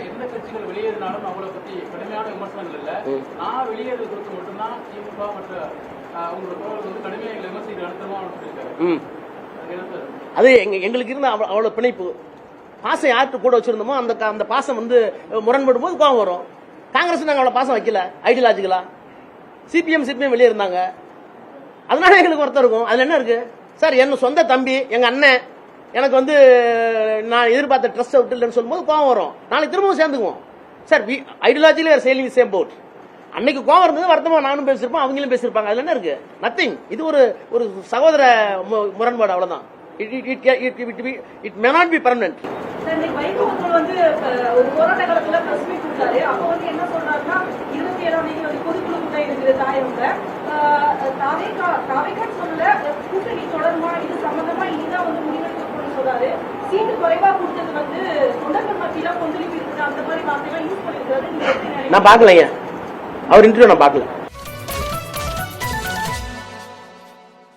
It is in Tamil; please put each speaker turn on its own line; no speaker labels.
எந்த கட்சிகள் வெளியேறினாலும் அவங்கள பத்தி கடுமையான விமர்சனங்கள் இல்ல. நான் வெளியேறது குறித்து மட்டும்தான் திமுக மற்ற உங்களோட தோழர்கள் வந்து கடுமையாக எங்களை விமர்சிக்கிற அனுத்தரமா சொல்லியிருக்காரு.
அது எங்களுக்கு இருந்த அவ்வளவு பிணைப்பு பாசம் யாருக்கு கூட வச்சிருந்தோமோ அந்த பாசம் வந்து முரண்படும் போது கோவம் வரும். காங்கிரஸ் நாங்க அவ்வளவு பாசம் வைக்கல, ஐடியாலஜிக்கலா. சிபிஎம் வெளியே இருந்தாங்க, அதனால எங்களுக்கு ஒருத்தர் இருக்கும். அதுல என்ன இருக்கு சார்? என்ன சொந்த தம்பி, எங்க அண்ணன் எனக்கு வந்து நான் எதிர்பார்த்த ட்ரஸ்ட் விட்டு சொல்லும்போது கோவம் வரும். நாளைக்கு திரும்பவும் சேர்ந்துக்குவோம் சார். ஐடியாலஜில சேலிங் சேம் போட். அன்னைக்கு கோவம் இருந்தது, வருத்தமா நானும் பேசிருப்பேன், அவங்களும் பேசிருப்பாங்க. அதுல என்ன இருக்கு? நத்திங். இது ஒரு சகோதர முரண்பாடு, அவ்வளவுதான். It may not be permanent.
Vaiko வந்து ஒரு போராட்ட காலத்துல பிரஸ் மீட் கொடுத்தாரு. அப்ப வந்து என்ன சொல்றாருன்னா 27ஆம் தேதி வந்து பொதுக்குழு கூட்டம் இருக்குது தாயவங்க. தாவேக்கான்னு சொல்லல, கூட்டணி தொடருமா இது சம்பந்தமா இனிதான் வந்து முடிவெடுக்கணும்னு சொல்றாரு. சீட்டு குறைவா கொடுத்தது வந்து தொண்டர்கள் மத்தியில கொந்தளிப்பு இருக்குது, அந்த மாதிரி வார்த்தையெல்லாம் யூஸ் பண்ணிருக்காரு.
நான் பாக்கலைங்க, அவர் இன்டர்வியூ நான் பாக்கல.